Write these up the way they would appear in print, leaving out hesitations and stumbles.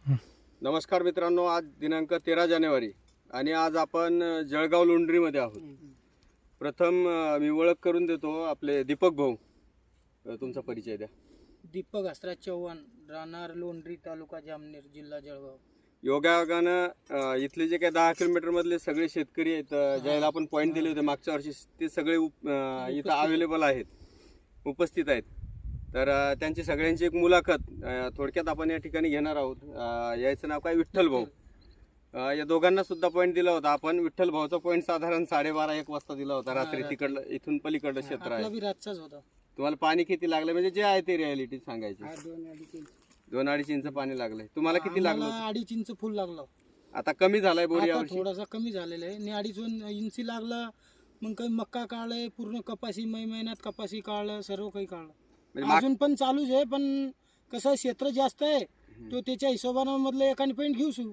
नमस्कार मित्रांनो, आज दिनांक 13 जानेवारी आणि आज आपण जळगाव लोंढरीमध्ये आहोत. प्रथम मी ओळख करून देतो. आपले दीपक भाऊ, तुमचा परिचय द्या. दीपक हसराज चव्हाण, राहणार लोंढरी, तालुका जामनेर, जिल्हा जळगाव. योगायोगानं इथले जे काही 10 किलोमीटर मधले सगळे शेतकरी आहेत, ज्याला आपण पॉईंट दिले होते मागच्या वर्षी, ते सगळे इथं अवेलेबल आहेत, उपस्थित आहेत. तर त्यांची सगळ्यांची एक मुलाखत थोडक्यात आपण या ठिकाणी घेणार आहोत. याचं नाव काय, विठ्ठल भाऊ. या दोघांना सुद्धा पॉईंट दिला होता आपण. विठ्ठल भाऊचा पॉईंट साधारण 12:30-1 वाजता दिला होता रात्री. तिकडलं इथून पलीकडलं क्षेत्र आहे. रातचाच होता. तुम्हाला पाणी किती लागलं, म्हणजे जे आहे ते रियालिटी सांगायची. 2-2.5 इंच पाणी लागलंय. तुम्हाला किती लागलं? 2.5 इंच फुल लागलं. आता कमी झालाय बोर यावर्षी? थोडासा कमी झालेला आहे. 2.5 इंच लागला. मग काही मक्का काढलाय, पूर्ण कपाशी महिन्यात कपाशी काढलं, सर्व काही काढलं. अजून पण चालूच आहे, पण कसं क्षेत्र जास्त आहे, तो त्याच्या हिशोबानं मधलं एकाने पॉईंट घेऊ शकू.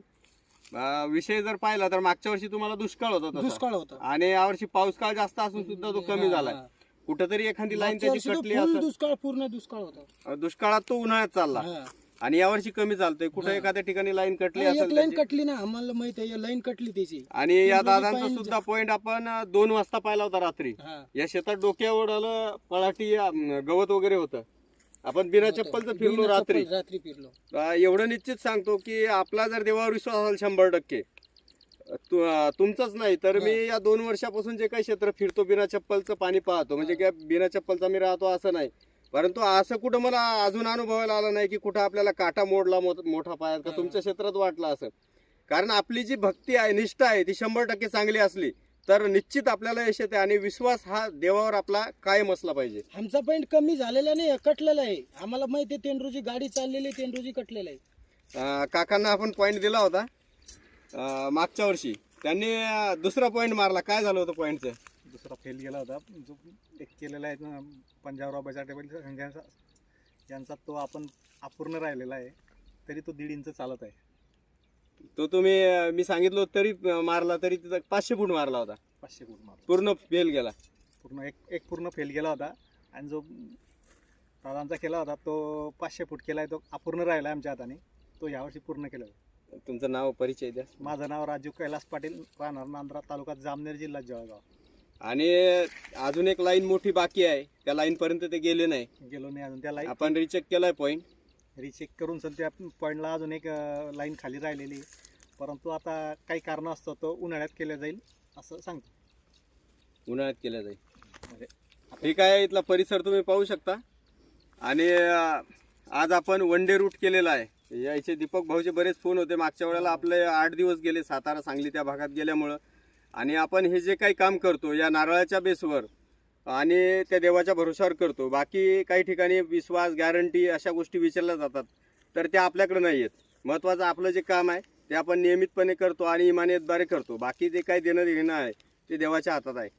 विषय जर पाहिला तर मागच्या वर्षी तुम्हाला दुष्काळ होता आणि यावर्षी पाऊस काळ जास्त असून सुद्धा तो कमी झालाय. कुठेतरी एखादी लाईन त्याची कटली असं. दुष्काळ, पूर्ण दुष्काळ होता. दुष्काळात तो उन्हाळ्यात चालला आणि यावर्षी कमी चालतोय. कुठे एखाद्या ठिकाणी लाईन कटली असेल. लाईन कटली ना, आम्हाला माहित आहे, लाईन कटली त्याची. आणि या दादांचा सुद्धा पॉईंट आपण 2 वाजता पाहिला होता रात्री. या शेतात डोक्यावर आलं, पळाटी गवत वगैरे होतं. आपण बिना चप्पलचं फिरलो रात्री फिरलो. एवढं निश्चित सांगतो की आपला जर देवावर विश्वास असेल 100%, तुमचंच नाही तर मी या 2 वर्षापासून जे काही क्षेत्र फिरतो बिना चप्पलचं पाणी पाहतो. म्हणजे काय बिना चप्पलचा मी राहतो असं नाही, परंतु असं कुठं मला अजून अनुभवायला आलं नाही की कुठं आपल्याला काटा मोडला मोठा पायात का तुमच्या क्षेत्रात वाटला असं. कारण आपली जी भक्ती आहे, निष्ठा आहे, ती 100% चांगली असली तर निश्चित आपल्याला यश येते. आणि विश्वास हा देवावर आपला कायम असला पाहिजे. आमचा पॉईंट कमी झालेला नाही, कटलेला आहे. आम्हाला माहिती आहे, तेंडरूची गाडी चाललेली, तेंडरूची कटलेला आहे. काकांना आपण पॉईंट दिला होता मागच्या वर्षी. त्यांनी दुसरा पॉईंट मारला. काय झालं होतं पॉईंटचं? दुसरा फेल गेला होता. जो एक केलेला आहे पंजाबराव बजाटेबल यांचा, तो आपण अपूर्ण राहिलेला आहे. तरी तो 1.5 इंच चालत आहे. तो तुम्ही, मी सांगितलं तरी मारला, तरी तिथं 500 फूट मारला होता. 500 फूट मारला, पूर्ण फेल गेला. पूर्ण एक पूर्ण फेल गेला होता. आणि जो दादांचा केला होता तो 500 फूट केला आहे, तो अपूर्ण राहिला आमच्या हाताने. तो यावर्षी पूर्ण केला. तुमचं नाव, परिचय द्या. माझं नाव राजू कैलास पाटील, राहणार नांद्रा, तालुका जामनेर, जिल्हा जळगाव. आणि अजून एक लाईन मोठी बाकी आहे, त्या लाईन पर्यंत ते गेलो नाही अजून. त्या लाईन आपण रिचेक केलाय पॉईंट. रिचेक करून त्या पॉईंटला अजून एक लाईन खाली राहिलेली, परंतु आता काही कारण असतं तो उन्हाळ्यात केलं जाईल असं सांगतो. उन्हाळ्यात केलं जाईल. ठीक आहे. इथला परिसर तुम्ही पाहू शकता. आणि आज आपण 1 डे रूट केलेला आहे. यायचे दीपक भाऊचे बरेच फोन होते. मागच्या वेळेला आपले 8 दिवस गेले सातारा, सांगली त्या भागात गेल्यामुळं. आणि आपण हे जे काही काम करतो या नारळाच्या बेसवर आणि त्या देवाच्या भरोशावर करतो. बाकी काही ठिकाणी विश्वास, गॅरंटी अशा गोष्टी विचारल्या जातात, तर त्या आपल्याकडे नाही आहेत. महत्त्वाचं आपलं जे काम आहे ते आपण नियमितपणे करतो आणि इमानियतद्वारे करतो. बाकी जे काही देणं घेणं आहे ते देवाच्या हातात आहे.